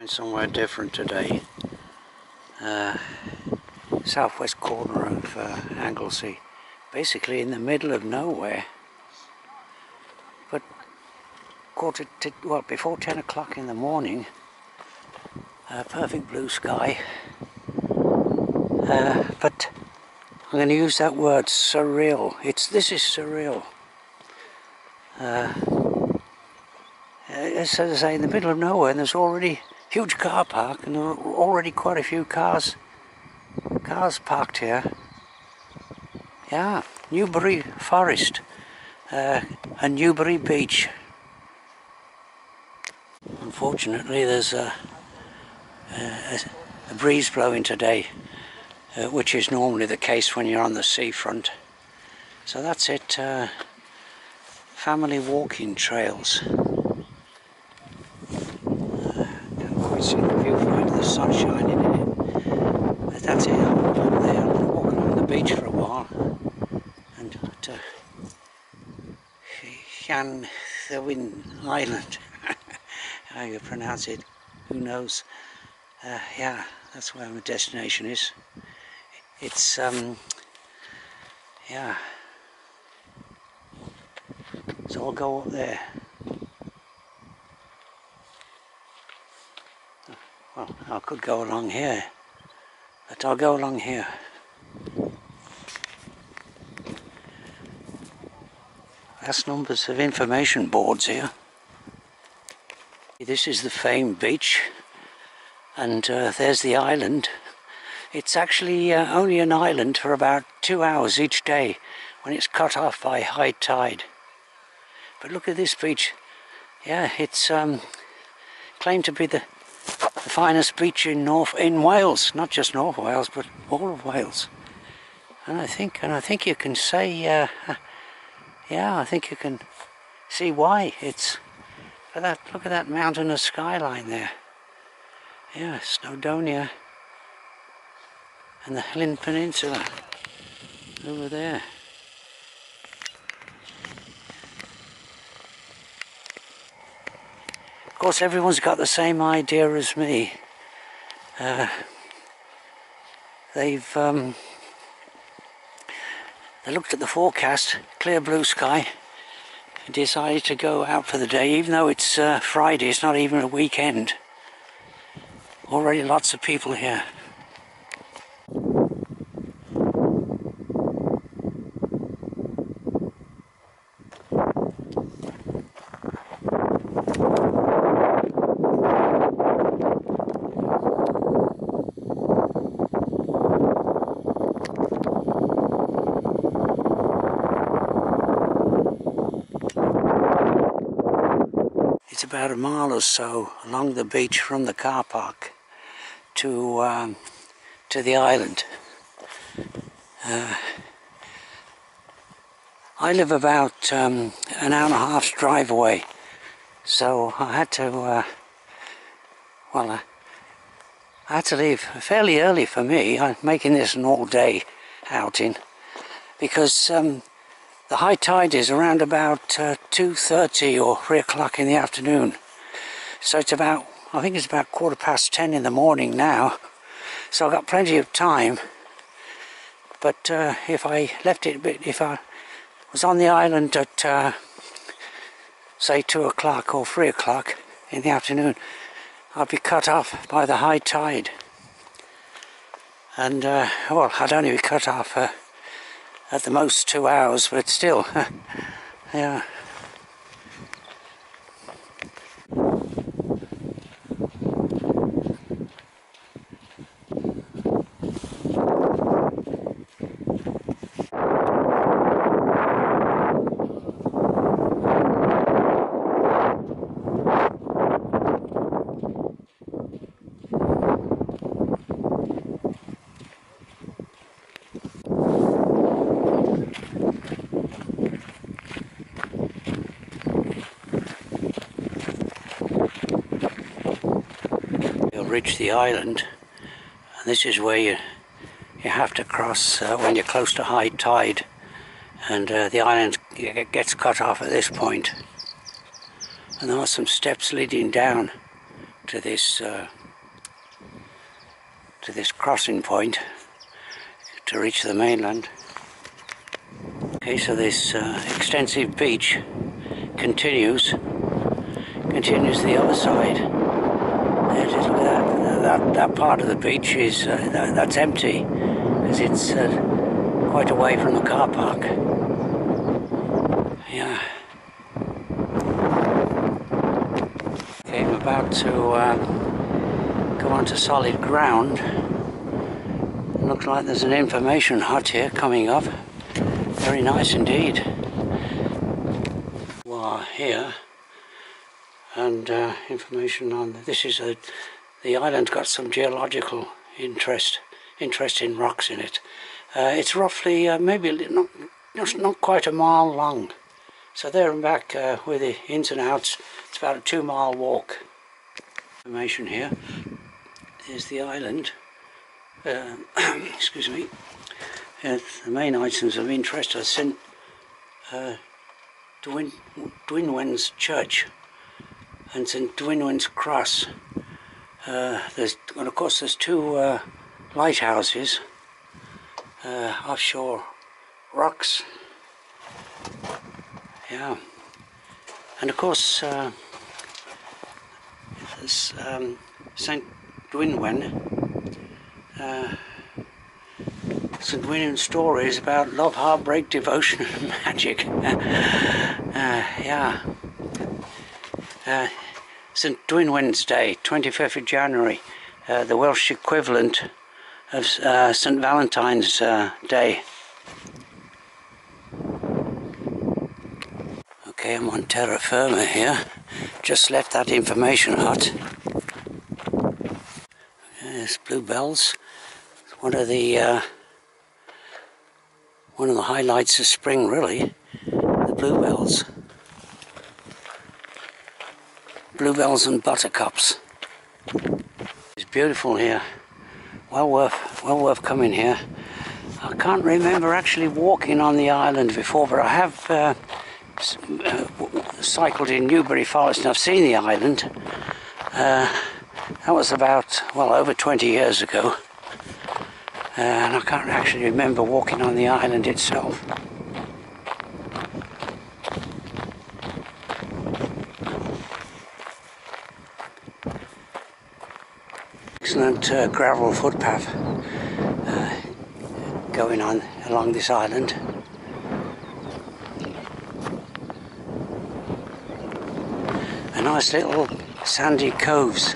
Somewhere different today. Southwest corner of Anglesey, basically in the middle of nowhere. But before 10 o'clock in the morning, perfect blue sky. But I'm going to use that word, surreal. This is surreal. As I say, in the middle of nowhere, and there's already huge car park, and there are already quite a few cars parked here. Yeah, Newbury Forest and Newbury Beach. Unfortunately, there's a breeze blowing today, which is normally the case when you're on the seafront. So that's it. Family walking trails. Can't quite see the viewfinder, the sun's shining in it. But that's it. I'm there. I'm going to walk along the beach for a while. And to Llanddwyn Island. How you pronounce it, who knows. Yeah, that's where my destination is. It's, yeah. So I'll go up there. Well, I could go along here, but I'll go along here. Vast numbers of information boards here. This is the famed beach, and there's the island. It's actually only an island for about 2 hours each day when it's cut off by high tide. But look at this beach. Yeah, it's claimed to be the finest beach in Wales, not just North Wales, but all of Wales. And I think you can say, yeah, I think you can see why. Look at that mountainous skyline there. Yeah, Snowdonia and the Helen Peninsula over there. Of course, everyone's got the same idea as me. They looked at the forecast, clear blue sky, and decided to go out for the day, even though it's Friday, it's not even a weekend. Already lots of people here. It's about a mile or so along the beach from the car park to the island. I live about an hour and a half's drive away, so I had to I had to leave fairly early for me. I'm making this an all-day outing because the high tide is around about 2:30 or 3 o'clock in the afternoon. So it's about, I think it's about 10:15 in the morning now. So I've got plenty of time. But if I left it a bit, if I was on the island at say 2 o'clock or 3 o'clock in the afternoon, I'd be cut off by the high tide. And well, I'd only be cut off at the most 2 hours, but still, yeah. Reach the island, and this is where you have to cross when you're close to high tide, and the island gets cut off at this point, and there are some steps leading down to this crossing point to reach the mainland. Okay, so this extensive beach continues the other side. That part of the beach is that's empty because it's quite away from the car park. Yeah. Okay, I'm about to go onto solid ground. It looks like there's an information hut here coming up. Very nice indeed. We are here, and information on this is the island's got some geological interesting rocks in it. It's roughly maybe not quite a mile long. So there and back with the ins and outs, it's about a 2-mile walk. Information here. There's the island. Excuse me. The main items of interest are St. Llanddwyn's Church and St. Llanddwyn's Cross. Of course, there's 2 lighthouses, offshore rocks. Yeah, and of course, there's St. Llanddwyn. St. Llanddwyn's story is about love, heartbreak, devotion, and magic. Yeah. St. Llanddwyn's Day, 25th of January, the Welsh equivalent of St. Valentine's Day. Okay, I'm on terra firma here. Just left that information hut. There's bluebells. It's one of the highlights of spring, really. The bluebells. Bluebells and buttercups. It's beautiful here. Well worth coming here. I can't remember actually walking on the island before, but I have cycled in Newbury Forest and I've seen the island. That was about, well, over 20 years ago. And I can't actually remember walking on the island itself. Excellent gravel footpath going on along this island. A nice little sandy coves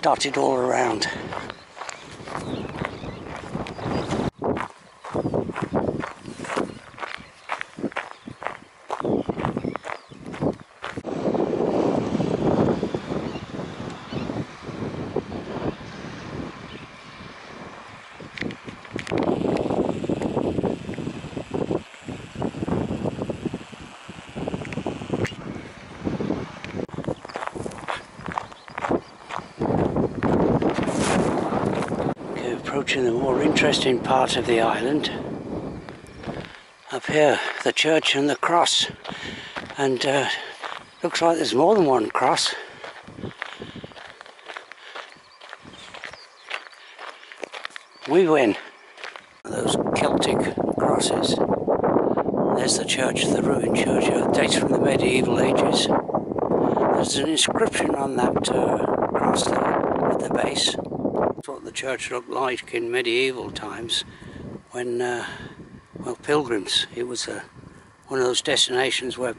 dotted all around. Approaching the more interesting part of the island. Up here, the church and the cross, and looks like there's more than one cross. We win. Those Celtic crosses. There's the church, the ruined church. It dates from the medieval ages. There's an inscription on that cross there at the base. That's what the church looked like in medieval times when, well, pilgrims. It was one of those destinations where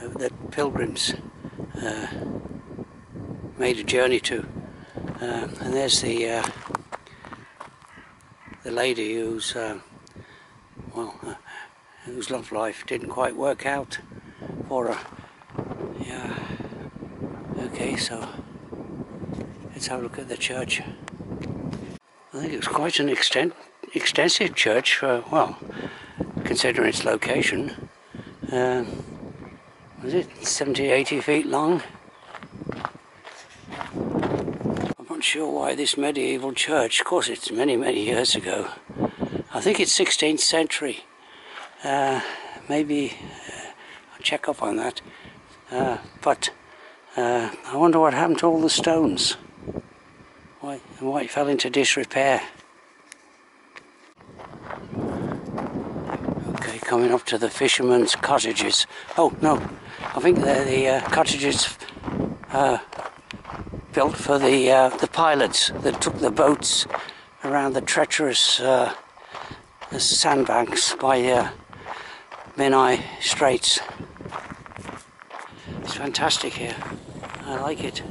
that pilgrims made a journey to. And there's the lady whose whose love life didn't quite work out for her. Yeah. Okay, so let's have a look at the church. I think it was quite an extensive church for, well, considering its location. Was it 70, 80 feet long? I'm not sure why this medieval church, of course it's many, many years ago. I think it's 16th century. Maybe I'll check up on that. But I wonder what happened to all the stones. Why it fell into disrepair. Okay, coming up to the fishermen's cottages. Oh no, I think they're the cottages built for the pilots that took the boats around the treacherous sandbanks by Menai Straits. It's fantastic here. I like it.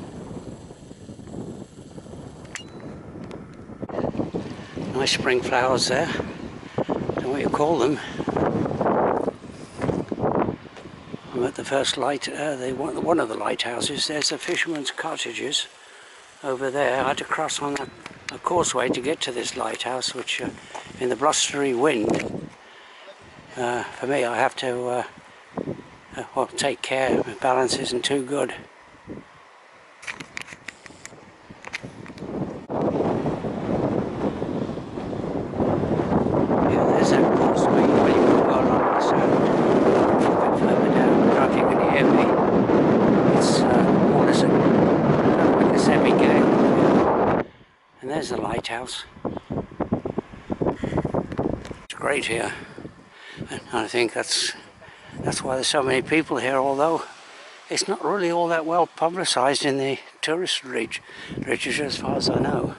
Nice spring flowers there. Don't know what you call them. I'm at the first light, one of the lighthouses. There's the fishermen's cottages over there. I had to cross on a causeway to get to this lighthouse, which in the blustery wind, for me, I have to well, take care. My balance isn't too good. Yeah, there's that causeway where you can go along the sand. A bit further down. I don't know if you can hear me. It's more like a semi-gag. And there's the lighthouse. It's great here. And I think that's why there's so many people here, although it's not really all that well publicised in the tourist literature as far as I know.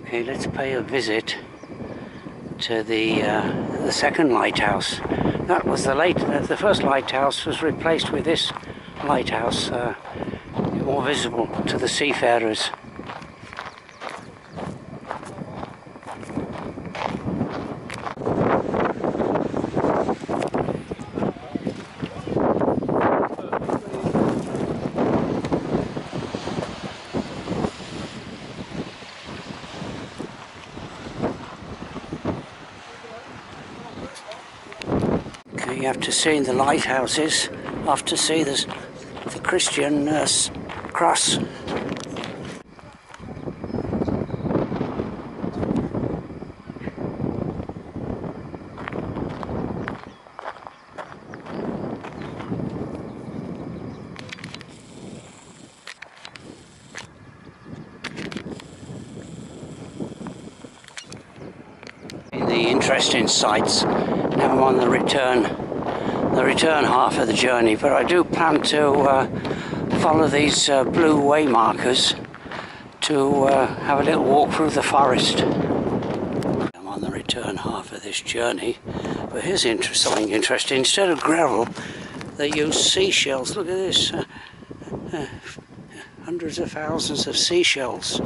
Okay, let's pay a visit to the second lighthouse. That was the first lighthouse was replaced with this lighthouse, more visible to the seafarers. You have to see in the lighthouses, after see the Christian cross. The interesting sights. Now I'm on the return half of the journey, but I do plan to follow these blue way markers to have a little walk through the forest. I'm on the return half of this journey, but here's something interesting. Instead of gravel, they use seashells. Look at this, hundreds of thousands of seashells.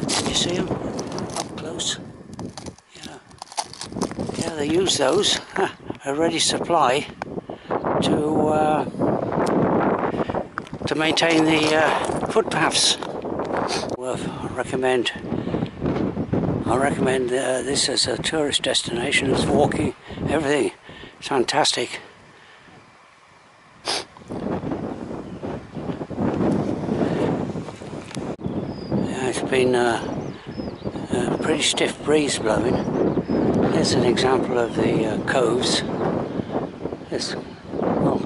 Can you see them up close? Yeah, they use those, a ready supply to maintain the footpaths. I recommend this as a tourist destination. It's walking, everything. It's fantastic. Yeah, it's been a pretty stiff breeze blowing. Here's an example of the coves. There's, well,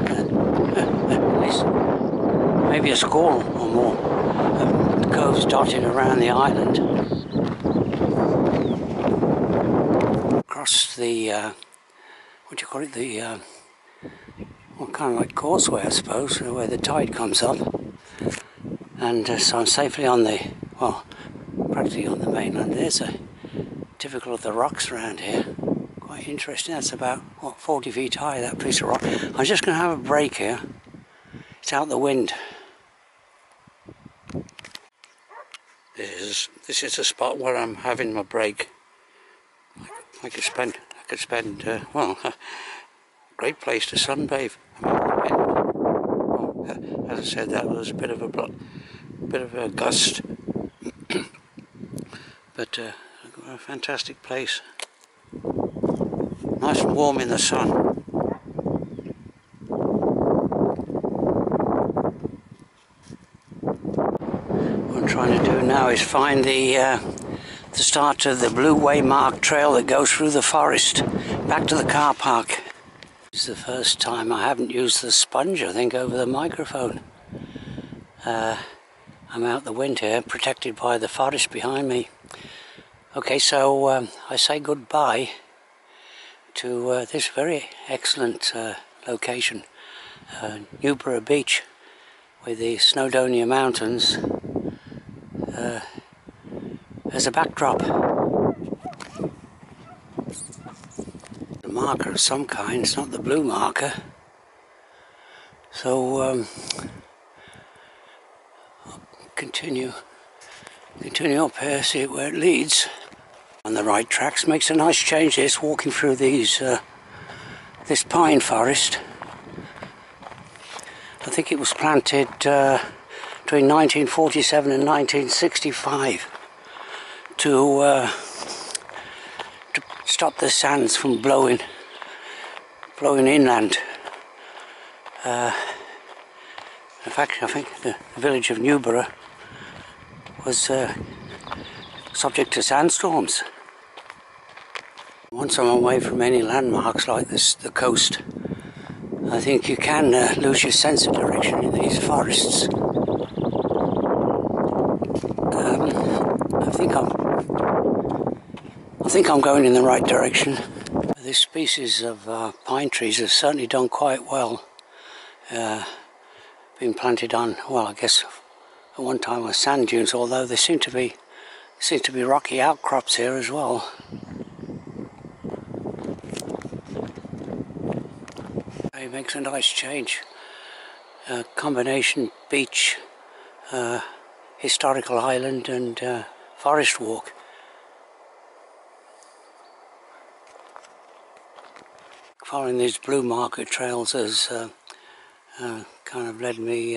at least maybe a score or more of coves dotted around the island. Across the, what do you call it, the, well, kind of like causeway, I suppose, where the tide comes up. And so I'm safely on the, well, practically on the mainland. There's a typical of the rocks around here. Quite interesting. That's about, what, 40 feet high, that piece of rock. I'm just going to have a break here. It's out the wind. This is the spot where I'm having my break. I could spend, well, a great place to sunbathe. Well, as I said, that was a bit of a gust. But a fantastic place. Nice and warm in the sun. What I'm trying to do now is find the start of the blue waymark trail that goes through the forest back to the car park. It's the first time I haven't used the sponge, I think, over the microphone. I'm out the wind here, protected by the forest behind me. Okay, so I say goodbye to this very excellent location, Newborough Beach, with the Snowdonia Mountains as a backdrop. A marker of some kind, it's not the blue marker. So I'll continue up here, see where it leads. On the right tracks. Makes a nice change this, walking through these this pine forest. I think it was planted between 1947 and 1965 to stop the sands from blowing inland. In fact, I think the village of Newborough was subject to sandstorms. Once I'm away from any landmarks like this, the coast, I think you can lose your sense of direction in these forests. I think I'm going in the right direction. This species of pine trees have certainly done quite well. Been planted on, well, I guess at one time was sand dunes, although there seem to be rocky outcrops here as well. It makes a nice change. Combination beach, historical island and forest walk. Following these blue marker trails has kind of led me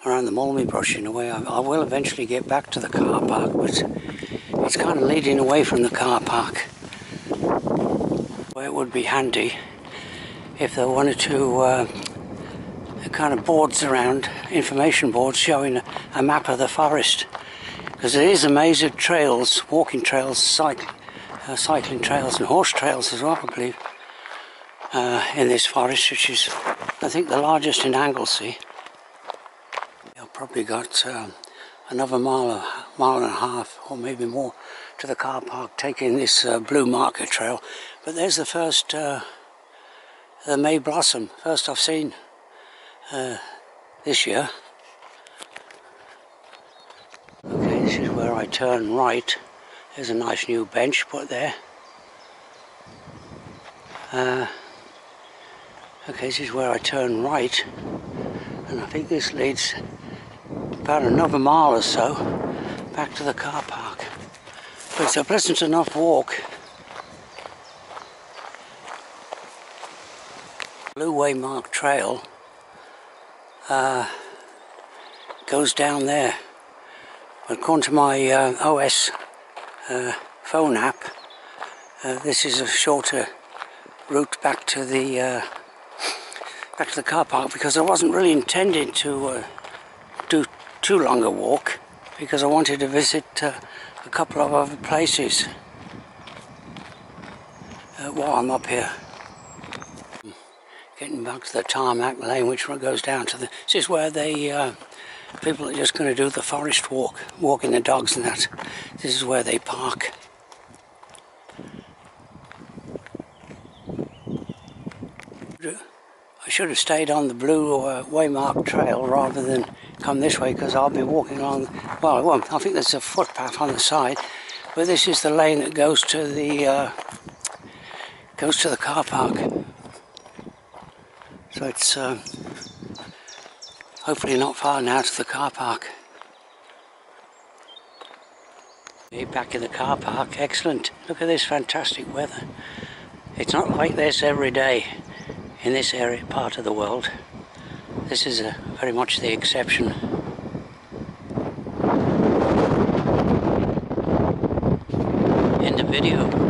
around the mulmy brush in a way. I will eventually get back to the car park, but it's kind of leading away from the car park. Where it would be handy if there were one or two kind of boards around, information boards showing a map of the forest, because there is a maze of trails, walking trails, cycling trails and horse trails as well, I believe, in this forest, which is, I think, the largest in Anglesey. I've probably got another mile and a half or maybe more to the car park, taking this blue marker trail. But there's the first the May blossom, first I've seen this year. Okay, this is where I turn right. There's a nice new bench put there. Okay, this is where I turn right, and I think this leads about another mile or so back to the car park. But it's a pleasant enough walk. Blue waymark trail goes down there. According to my OS phone app, this is a shorter route back to the car park, because I wasn't really intending to do too long a walk, because I wanted to visit a couple of other places while I'm up here. Getting back to the tarmac lane, which goes down to this is where they people are just going to do the forest walk, walking the dogs and that. This is where they park. I should have stayed on the blue waymark trail rather than come this way, because I'll be walking along, well, I won't. I think there's a footpath on the side, but this is the lane that goes to the car park. So it's hopefully not far now to the car park. Back in the car park, excellent. Look at this fantastic weather. It's not like this every day in this area, part of the world. This is very much the exception. End of video.